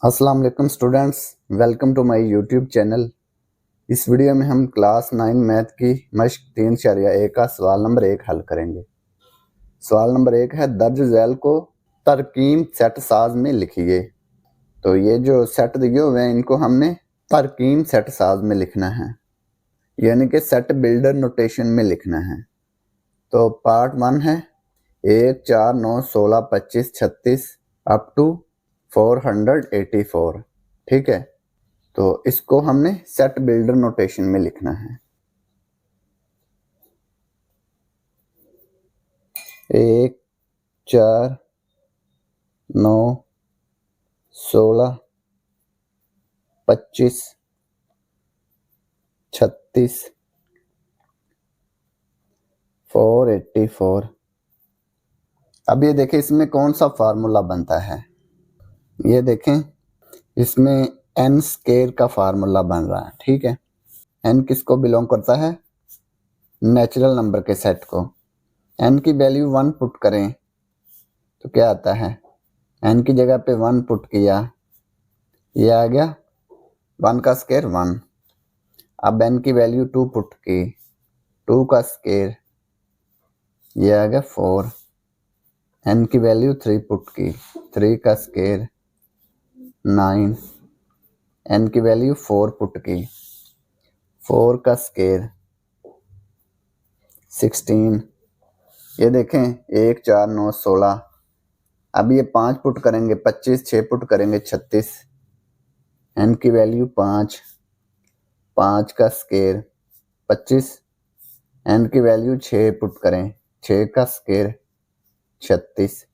अस्सलाम वालेकुम students, welcome to my YouTube channel. इस वीडियो में हम क्लास 9 मैथ की मश्क 3.1 का सवाल नंबर 1 हल करेंगे। सवाल नंबर 1 है, दर्ज झैल को तरकीब सेट साज में लिखिए। तो ये जो सेट दिए हुए हैं इनको हमने तरकीब सेट साज में लिखना है, यानी कि सेट बिल्डर नोटेशन में लिखना है। तो पार्ट 1 है 1, 4, 9, 16, 25, 36 अप टू 484। ठीक है, तो इसको हमने सेट बिल्डर नोटेशन में लिखना है। 1, 4, 9, 16, 25, 36, 484। अब ये देखें इसमें कौन सा फार्मूला बनता है। ये देखें इसमें एन स्केयर का फार्मूला बन रहा है। ठीक है, एन किसको बिलोंग करता है? नेचुरल नंबर के सेट को। एन की वैल्यू 1 पुट करें तो क्या आता है? एन की जगह पे 1 पुट किया, ये आ गया 1 का स्केयर 1। अब एन की वैल्यू 2 पुट की, 2 का स्केयर, ये आ गया 4। एन की वैल्यू 3 पुट की, 3 का स्केयर 9। एन की वैल्यू 4 पुट की, 4 का स्केयर 16। ये देखें 1, 4, 9, 16। अब ये 5 पुट करेंगे 25, 6 पुट करेंगे 36। एन की वैल्यू 5, 5 का स्केयर 25। एन की वैल्यू 6 पुट करें, 6 का स्केयर 36।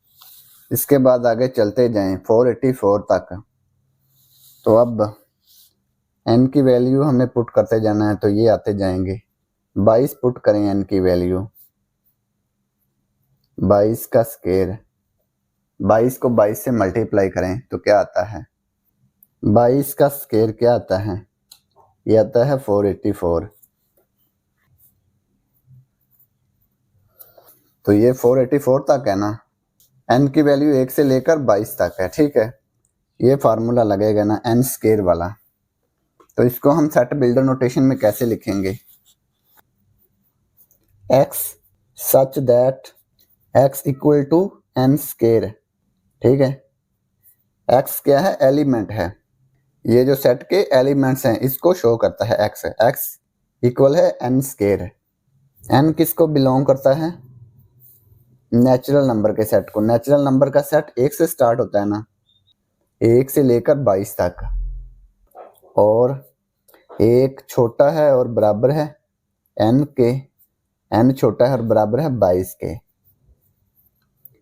इसके बाद आगे चलते जाएं 484 तक। तो अब एन की वैल्यू हमें पुट करते जाना है, तो ये आते जाएंगे। 22 पुट करें एन की वैल्यू, 22 का स्केयर, 22 को 22 से मल्टीप्लाई करें तो क्या आता है? 22 का स्केयर क्या आता है? ये आता है 484। तो ये 484 तक है ना। एन की वैल्यू 1 से लेकर 22 तक है। ठीक है, ये फार्मूला लगेगा ना एन स्केयर वाला। तो इसको हम सेट बिल्डर नोटेशन में कैसे लिखेंगे? x such that x equal to n square. ठीक है, x क्या है? एलिमेंट है। ये जो सेट के एलिमेंट्स हैं इसको शो करता है x है। x इक्वल है एन स्केयर। n किसको बिलोंग करता है? नेचुरल नंबर के सेट को। नेचुरल नंबर का सेट 1 से स्टार्ट होता है ना, 1 से लेकर 22 तक। और एक छोटा है और बराबर है n के, n छोटा है और बराबर है 22 के।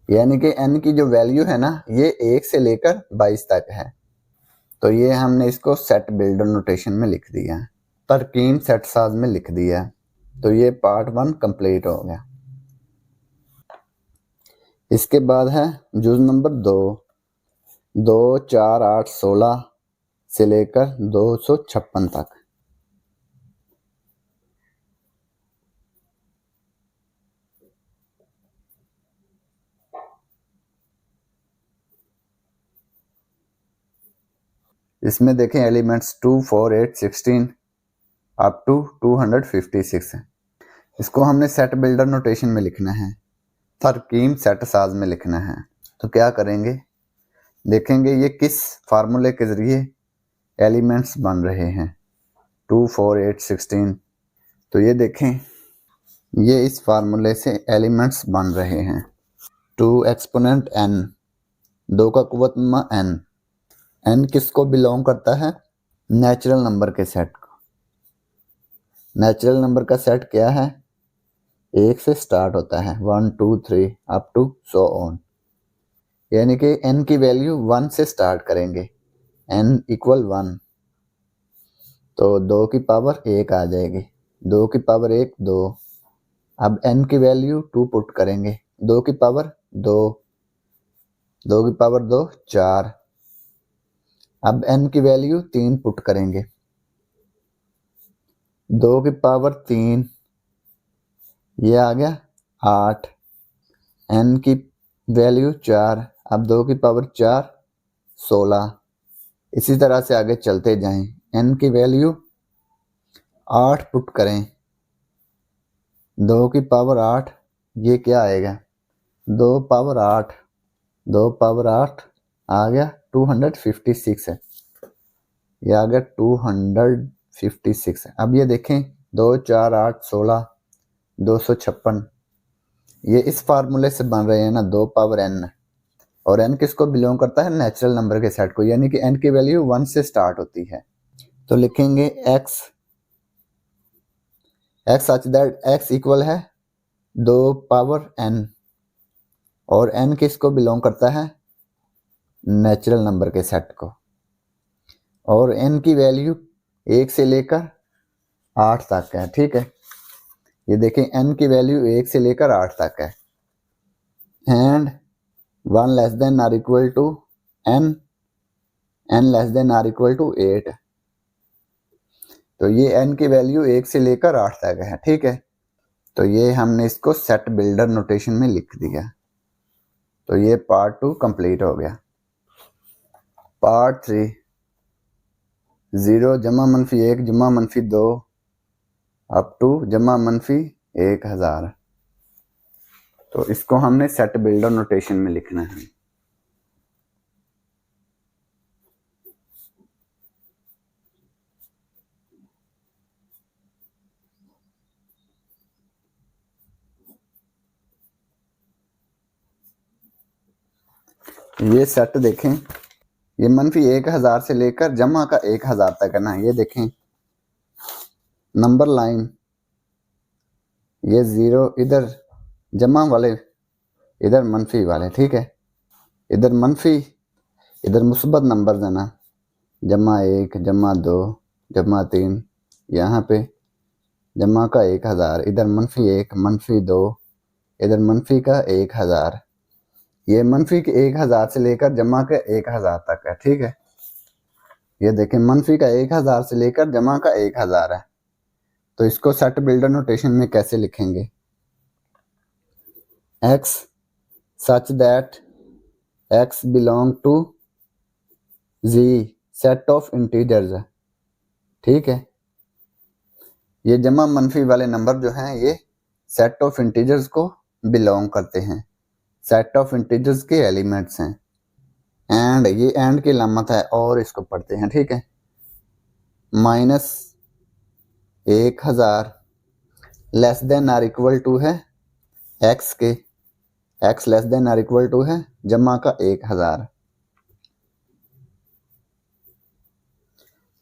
यानी कि n की जो वैल्यू है ना ये 1 से लेकर 22 तक है। तो ये हमने इसको सेट बिल्डर नोटेशन में लिख दिया है, तरकीब सेट साज में लिख दिया है। तो ये पार्ट 1 कंप्लीट हो गया। इसके बाद है जुज नंबर 2, 2, 4, 8, 16 से लेकर 256 तक। इसमें देखें एलिमेंट्स 2, 4, 8, 16 अप टू 256 है। इसको हमने सेट बिल्डर नोटेशन में लिखना है, तरकीब सेट साज में लिखना है। तो क्या करेंगे? देखेंगे ये किस फार्मूले के जरिए एलिमेंट्स बन रहे हैं। 2, 4, 8, 16। तो ये देखें ये इस फार्मूले से एलिमेंट्स बन रहे हैं। 2 एक्सपोनेंट n, 2 का कुव्वत n। n किसको बिलोंग करता है? नेचुरल नंबर के सेट को। नेचुरल नंबर का सेट क्या है? 1 से स्टार्ट होता है, 1, 2, 3 अप टू सो ऑन। यानी कि n की वैल्यू 1 से स्टार्ट करेंगे, n इक्वल 1। तो 2 की पावर 1 आ जाएगी, 2 की पावर 1 2। अब n की वैल्यू 2 पुट करेंगे, 2 की पावर 2, 2 की पावर 2 4। अब n की वैल्यू 3 पुट करेंगे, 2 की पावर 3, ये आ गया 8। n की वैल्यू 4, अब 2 की पावर 4 16। इसी तरह से आगे चलते जाएं। n की वैल्यू 8 पुट करें, 2 की पावर 8, ये क्या आएगा 2 पावर 8, 2 पावर 8 आ गया 256 है, ये आ गया 256 है। अब ये देखें 2 4 8 16 256, ये इस फार्मूले से बन रहे हैं ना 2 पावर n, और n किसको बिलोंग करता है नेचुरल नंबर के सेट को, यानी कि n की वैल्यू 1 से स्टार्ट होती है। तो लिखेंगे x such that x equal है 2 पावर n, और n किसको बिलोंग करता है नेचुरल नंबर के सेट को, और n की वैल्यू 1 से लेकर 8 तक है। ठीक है, ये देखें n की वैल्यू 1 से लेकर 8 तक है, and 1 less than or equal to n less than or equal to 8। तो ये n की वैल्यू 1 से लेकर 8 तक है। ठीक है, तो ये हमने इसको सेट बिल्डर नोटेशन में लिख दिया। तो ये पार्ट 2 कंप्लीट हो गया। पार्ट 3 0 जमा मनफी 1 जमा मनफी 2 अप टू जमा मनफी 1000। तो इसको हमने सेट बिल्डर नोटेशन में लिखना है। ये सेट देखें, ये मनफी 1000 से लेकर जमा का 1000 तक है ना। ये देखें नंबर लाइन, ये 0 इधर जमा वाले, इधर मनफी वाले। ठीक है, इधर मनफी, इधर मुस्बत नंबर है ना, जमा 1 जमा 2 जमा 3, यहाँ पे जमा का 1000, इधर मनफी 1 मनफी 2, इधर मनफी का 1000। ये मनफी के 1000 से लेकर जमा के 1000 तक है। ठीक है, ये देखें मनफी का 1000 से लेकर जमा का 1000 है। तो इसको सेट बिल्डर नोटेशन में कैसे लिखेंगे, x such that x belong to z set of integers। ठीक है, ये जमा मनफी वाले नंबर जो हैं ये सेट ऑफ इंटीजर्स को बिलोंग करते हैं, सेट ऑफ इंटीजर्स के एलिमेंट्स हैं। एंड ये एंड की लामत है और इसको पढ़ते हैं। ठीक है, -1000 less than or equal to है x के, x less than or equal to है जमा का 1000।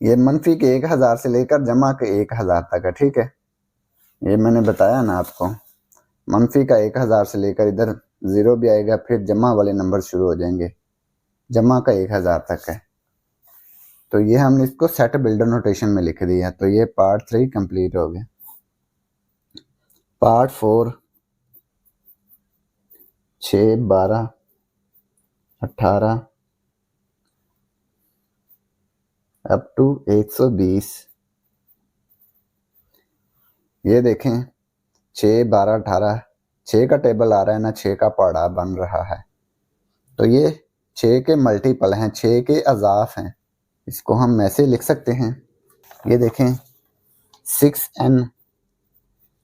ये मनफी के 1000 से लेकर जमा के 1000 तक है। ठीक है, ये मैंने बताया ना आपको, मनफी का 1000 से लेकर इधर 0 भी आएगा, फिर जमा वाले नंबर शुरू हो जाएंगे, जमा का 1000 तक है। तो ये हमने इसको सेट बिल्डर नोटेशन में लिख दिया। तो ये पार्ट 3 कंप्लीट हो गया। Part 4 6 12 18 up to 120। ये देखें 6 12 18, 6 का टेबल आ रहा है ना, 6 का पढ़ा बन रहा है। तो ये 6 के मल्टीपल हैं, 6 के अजाफ हैं। इसको हम ऐसे लिख सकते हैं, ये देखें 6n,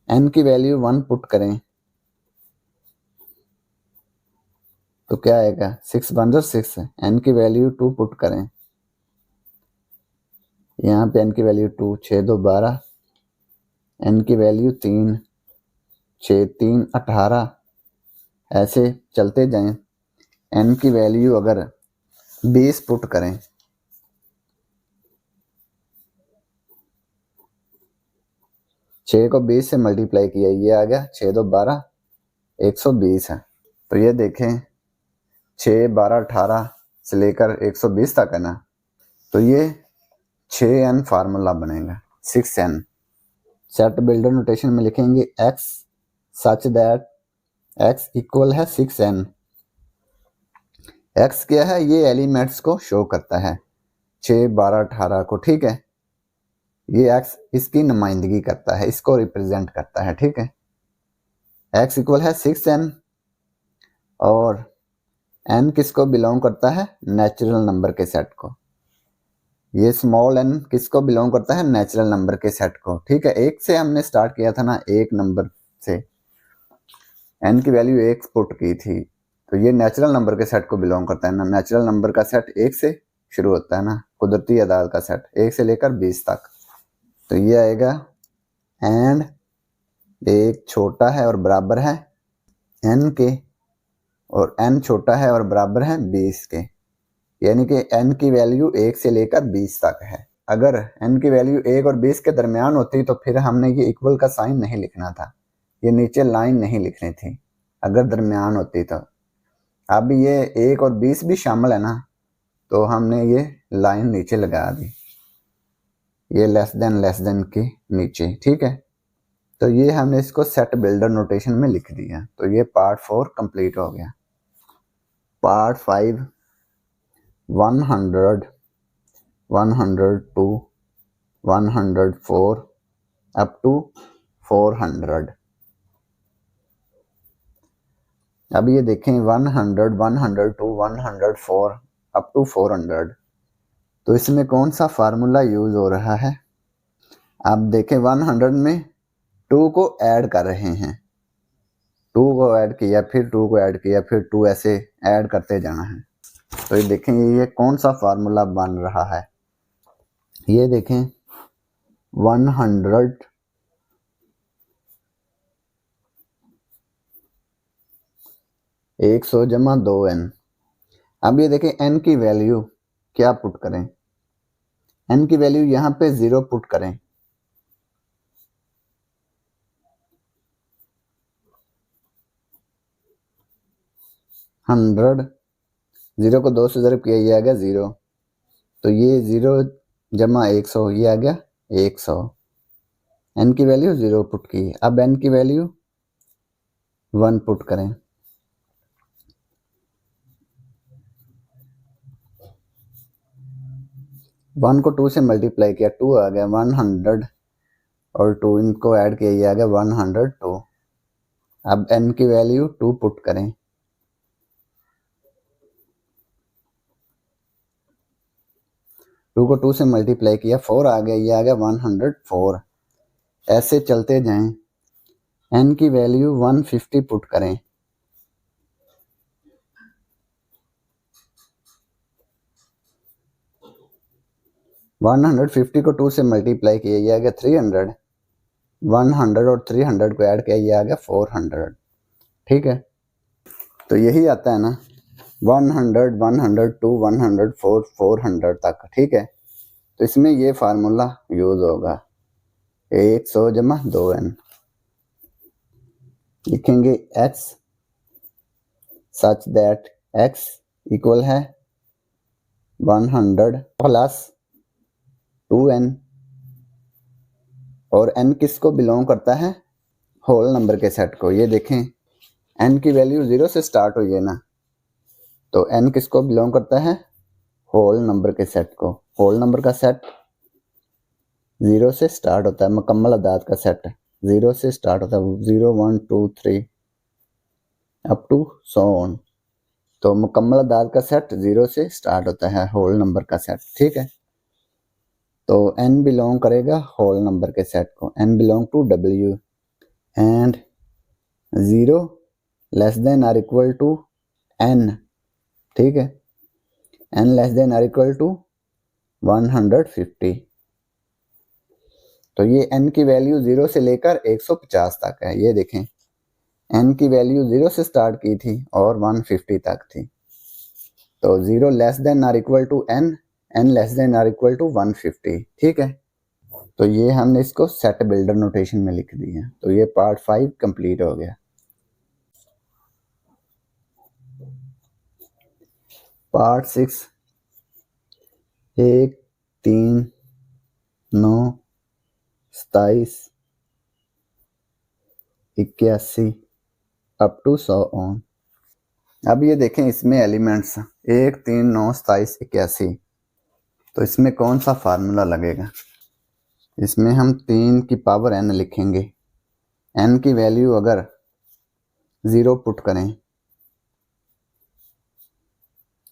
n की वैल्यू 1 पुट करें तो क्या आएगा 6 1 6, n की वैल्यू 2 पुट करें, यहाँ पे n की वैल्यू 2, 6 2 12, n की वैल्यू 3, 6 3 18, ऐसे चलते जाएं। n की वैल्यू अगर 20 पुट करें, छः को 20 से मल्टीप्लाई किया, ये आ गया 6 2 12 120 है। तो ये देखें 6 12 18 से लेकर 120 तक है ना। तो ये 6n फार्मूला बनेगा, 6n। सेट बिल्डर नोटेशन में लिखेंगे x such that x equal है 6n। x क्या है, ये एलिमेंट्स को शो करता है 6 12 18 को। ठीक है, ये x इसकी नुमाइंदगी करता है, इसको रिप्रेजेंट करता है। ठीक है, x इक्वल है 6n, और n किसको बिलोंग करता है नेचुरल नंबर के सेट को। ये स्मॉल एन किसको बिलोंग करता है? नेचुरल नंबर के सेट को। ठीक है, एक से हमने स्टार्ट किया था ना, एक नंबर से एन की वैल्यू एक पुट की थी, तो ये नेचुरल नंबर के सेट को बिलोंग करता है ना। नेचुरल नंबर का सेट एक से शुरू होता है ना, कुदरती अदाद का सेट एक से लेकर 20 तक। तो ये आएगा एंड एक छोटा है और बराबर है एन के, और एन छोटा है और बराबर है 20 के, यानी कि एन की वैल्यू 1 से लेकर 20 तक है। अगर एन की वैल्यू 1 और 20 के दरमियान होती तो फिर हमने ये इक्वल का साइन नहीं लिखना था, ये नीचे लाइन नहीं लिखनी थी अगर दरमियान होती तो। अब ये 1 और 20 भी शामिल है ना, तो हमने ये लाइन नीचे लगा दी, ये लेस देन के नीचे। ठीक है, तो ये हमने इसको सेट बिल्डर नोटेशन में लिख दिया। तो ये पार्ट 4 कंप्लीट हो गया। Part 5 100 102 104 up to 400। अब ये देखें 100 102 104 अप टू 400, तो इसमें कौन सा फार्मूला यूज हो रहा है? आप देखें 100 में 2 को ऐड कर रहे हैं, 2 को ऐड किया, फिर 2 को ऐड किया, फिर 2, ऐसे ऐड करते जाना है। तो ये देखें ये कौन सा फार्मूला बन रहा है? ये देखें 100 100 जमा 2n। अब ये देखें n की वैल्यू क्या पुट करें? n की वैल्यू यहाँ पे 0 पुट करें। हंड्रेड, 0 को 2 से ज़रब किया, ये आ गया 0, तो ये 0 जमा 100, ये आ गया 100। n की वैल्यू 0 पुट की। अब n की वैल्यू 1 पुट करें। 1 को 2 से मल्टीप्लाई किया, 2 आ गया 100, और 2 इनको ऐड किया, ये आ गया 102। अब n की वैल्यू 2 पुट करें। 2 को 2 से मल्टीप्लाई किया, 4 आ गया, ये आ गया 104। ऐसे चलते जाएं। n की वैल्यू 150 पुट करें। 150 को 2 से मल्टीप्लाई किया, ये आ गया 300। 100 और 300 को ऐड किया, ये आ गया 400। ठीक है, तो यही आता है ना 100 102 104 400 तक। ठीक है, तो इसमें ये फार्मूला यूज होगा 100 जमा 2n। लिखेंगे x such that x equal है 100 प्लस 2n, और n किसको बिलोंग करता है? होल नंबर के सेट को। ये देखें n की वैल्यू 0 से स्टार्ट हुई है ना, तो n किसको बिलोंग करता है? होल नंबर के सेट को। होल नंबर का सेट 0 से स्टार्ट होता है, मुकम्मल अदाद का सेट 0 से स्टार्ट होता है, 0 1 2 3 अप टू सो ऑन। तो मुकम्मल अदाद का सेट 0 से स्टार्ट होता है, होल नंबर का सेट। ठीक है, तो n बिलोंग करेगा होल नंबर के सेट को। n belong to w and 0 less than or equal to n। ठीक है, n less than or equal to 150। तो ये n की वैल्यू 0 से लेकर 150 तक है। ये देखें n की वैल्यू 0 से स्टार्ट की थी और 150 तक थी, तो 0 less than or equal to n, n less than or equal to 150। ठीक है, तो ये हमने इसको सेट बिल्डर नोटेशन में लिख दिया। तो ये पार्ट 5 कंप्लीट हो गया। Part 6 1 3 9 27 81 up to 100 on. अब ये देखें इसमें एलिमेंट्स 1 3 9 27 81, तो इसमें कौन सा फार्मूला लगेगा? इसमें हम 3 की पावर n लिखेंगे। n की वैल्यू अगर 0 पुट करें,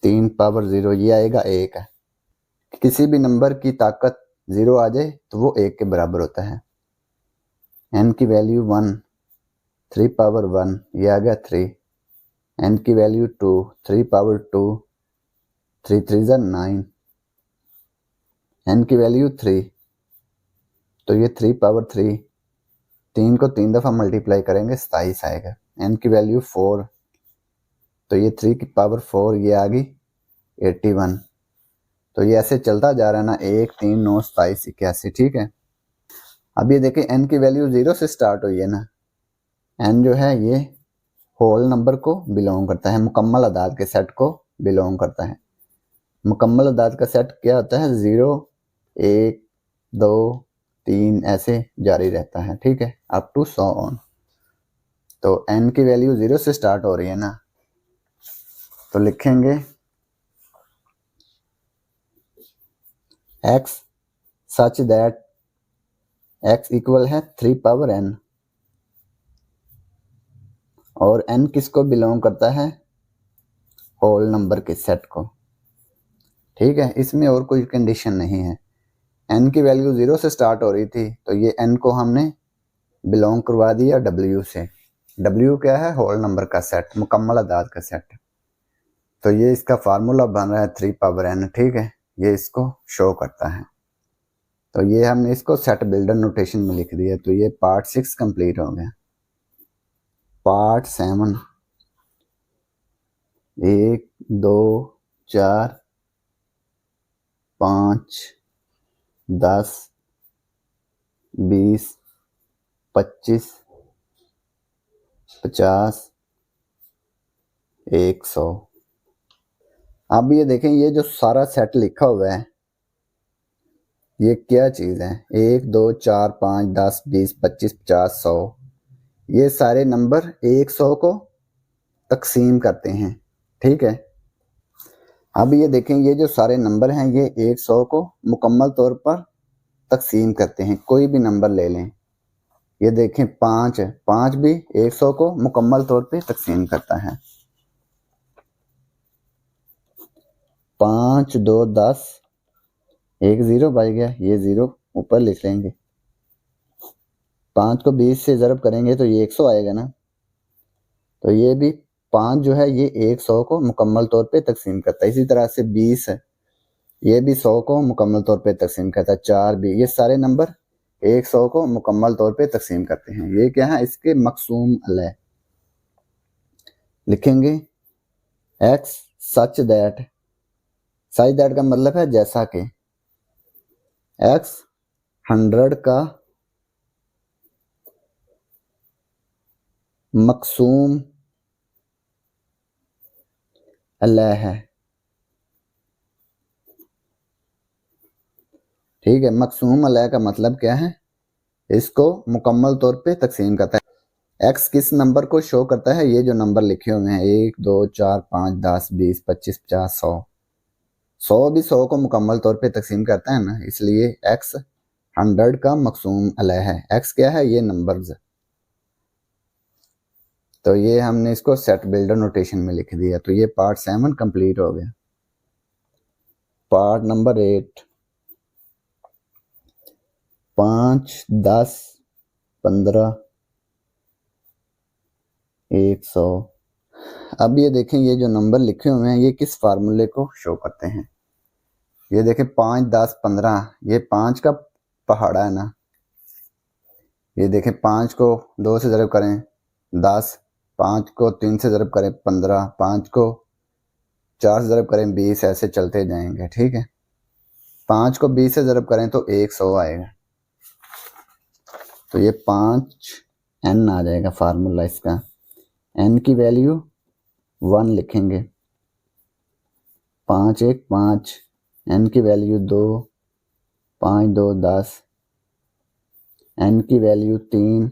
3 पावर 0, ये आएगा 1 है। किसी भी नंबर की ताकत 0 आ जाए तो वो 1 के बराबर होता है। n की वैल्यू 1, 3 पावर 1, ये आ गया 3। n की वैल्यू 2, 3 पावर 2, 3 3 ज़ा 9। n की वैल्यू 3, तो ये 3 पावर 3, 3 को 3 दफ़ा मल्टीप्लाई करेंगे 27 आएगा। n की वैल्यू 4, तो ये 3 की पावर 4, ये आ गई 81। तो ये ऐसे चलता जा रहा है ना, 1 3 9 27 81, ठीक है। अब ये देखें n की वैल्यू 0 से स्टार्ट हुई है ना, n जो है ये होल नंबर को बिलोंग करता है, मुकम्मल अदाद के सेट को बिलोंग करता है। मुकम्मल अदाद का सेट क्या होता है? 0 1 2 3 ऐसे जारी रहता है, ठीक है, अप टू 100 ऑन। तो n की वैल्यू 0 से स्टार्ट हो रही है ना, तो लिखेंगे x such that x equal है 3 पावर n, और n किसको बिलोंग करता है? होल नंबर के सेट को, ठीक है। इसमें और कोई कंडीशन नहीं है। n की वैल्यू 0 से स्टार्ट हो रही थी, तो ये n को हमने बिलोंग करवा दिया w से। w क्या है? होल नंबर का सेट, मुकम्मल अदाद का सेट। तो ये इसका फार्मूला बन रहा है 3 पावर n, ठीक है, ये इसको शो करता है। तो ये हमने इसको सेट बिल्डर नोटेशन में लिख दिया। तो ये पार्ट 6 कंप्लीट हो गया। पार्ट 7, 1 2 4 5 10 20 25 50 100। अब ये देखें, ये जो सारा सेट लिखा हुआ है ये क्या चीज़ है? 1 2 4 5 10 20 25 50 100, ये सारे नंबर 100 को तकसीम करते हैं, ठीक है। अब ये देखें, ये जो सारे नंबर हैं ये 100 को मुकम्मल तौर पर तकसीम करते हैं। कोई भी नंबर ले लें, ये देखें 5 है, 5 भी 100 को मुकम्मल तौर पे तकसीम करता है। 5 2 10, एक 0 बच गया, ये 0 ऊपर लिख लेंगे। 5 को 20 से ज़रब करेंगे तो ये 100 आएगा ना। तो ये भी 5 जो है ये 100 को मुकम्मल तौर पे तकसीम करता है। इसी तरह से 20 है, ये भी 100 को मुकम्मल तौर पे तकसीम करता है। 4 भी, ये सारे नंबर 100 को मुकम्मल तौर पे तकसीम करते हैं। ये क्या है? इसके मकसूम अलह लिखेंगे। x such that, such that का मतलब है जैसा कि, x 100 का मकसूम अलह है, ठीक है। मकसूम अलह का मतलब क्या है? इसको मुकम्मल तौर पे तकसीम करता है। x किस नंबर को शो करता है? ये जो नंबर लिखे हुए हैं 1 2 4 5 10 20 25 50 100, 100 भी 100 को मुकम्मल तौर पे तकसीम करता है ना, इसलिए x 100 का मकसूम अलह है। x क्या है? ये नंबर्स। तो ये हमने इसको सेट बिल्डर नोटेशन में लिख दिया। तो ये पार्ट 7 कंप्लीट हो गया। Part number 8, 5 10 15 100। अब ये देखें, ये जो नंबर लिखे हुए हैं ये किस फार्मूले को शो करते हैं? ये देखें 5 10 15, ये 5 का पहाड़ा है ना। ये देखें 5 को 2 से ज़रब करें 10, 5 को 3 से ज़रब करें 15, 5 को 4 से ज़रब करें 20, ऐसे चलते जाएंगे, ठीक है। 5 को 20 से ज़रब करें तो 100 आएगा। तो ये 5 n आ जाएगा फार्मूला इसका। n की वैल्यू 1 लिखेंगे, 5 1 5, n की वैल्यू 2, 5 2 10, n की वैल्यू 3,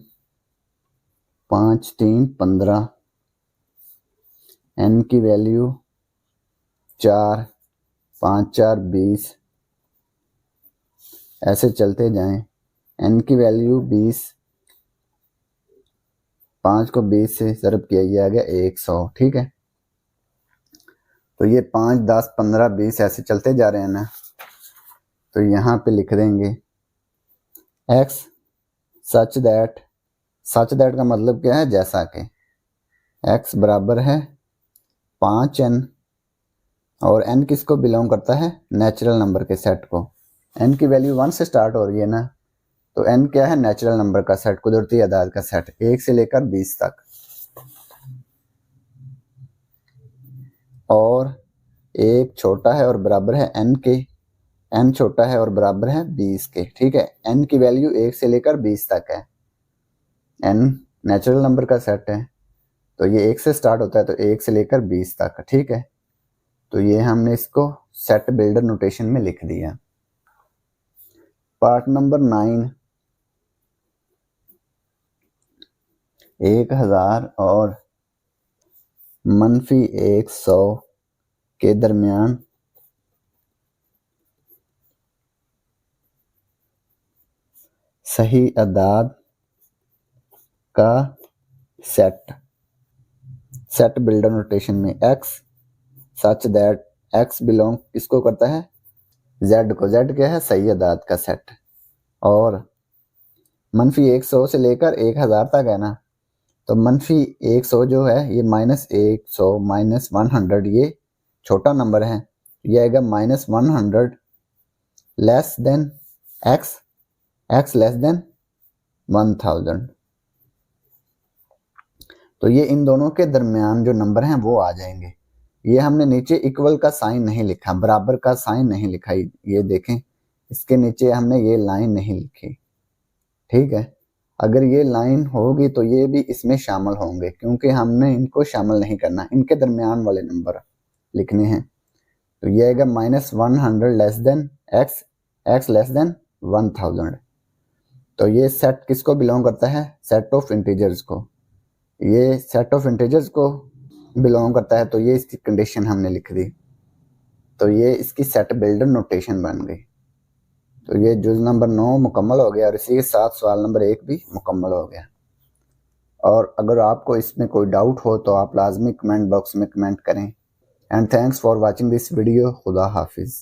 5 3 15, n की वैल्यू 4, 5 4 20, ऐसे चलते जाएं। n की वैल्यू 20, 5 को 20 से ज़रब किया, ये आ गया 100, ठीक है। तो ये 5 10 15 20 ऐसे चलते जा रहे हैं ना। तो यहाँ पे लिख देंगे x सच दैट का मतलब क्या है, जैसा कि x बराबर है 5n और n किसको बिलोंग करता है, नेचुरल नंबर के सेट को। n की वैल्यू 1 से स्टार्ट हो रही है ना, तो n क्या है, नेचुरल नंबर का सेट, कुदरती आदाद का सेट 1 से लेकर 20 तक। और एक छोटा है और बराबर है n के, n छोटा है और बराबर है 20 के। ठीक है, n की वैल्यू 1 से लेकर 20 तक है, n नेचुरल नंबर का सेट है, तो ये 1 से स्टार्ट होता है, तो 1 से लेकर 20 तक। ठीक है, तो ये हमने इसको सेट बिल्डर नोटेशन में लिख दिया। पार्ट नंबर 9, 1000 और -100 के दरमियान सही अदाद का सेट बिल्डर नोटेशन में x such that x belong किसको करता है, z को। z क्या है, सही अदाद का सेट। और -100 से लेकर 1000 तक है ना, तो -100 जो है ये -100 -100 ये छोटा नंबर है, ये आएगा -100 less than x less then 1000। तो ये इन दोनों के दरमियान जो नंबर हैं वो आ जाएंगे। ये हमने नीचे इक्वल का साइन नहीं लिखा, बराबर का साइन नहीं लिखा, ये देखें इसके नीचे हमने ये लाइन नहीं लिखी। ठीक है, अगर ये लाइन होगी तो ये भी इसमें शामिल होंगे, क्योंकि हमने इनको शामिल नहीं करना, इनके दरमियान वाले नंबर लिखने हैं। तो ये आएगा -100 less than x less then 1000। तो ये सेट किसको बिलोंग करता है, सेट ऑफ इंटीजर्स को। ये सेट ऑफ इंटीजर्स को बिलोंग करता है, तो ये इसकी कंडीशन हमने लिख दी, तो ये इसकी सेट बिल्डर नोटेशन बन गई। तो ये जुज नंबर 9 मुकम्मल हो गया और इसी के साथ सवाल नंबर 1 भी मुकम्मल हो गया। और अगर आपको इसमें कोई डाउट हो तो आप लाजमी कमेंट बॉक्स में कमेंट करें। And thanks for watching this video. खुदा हाफिज़।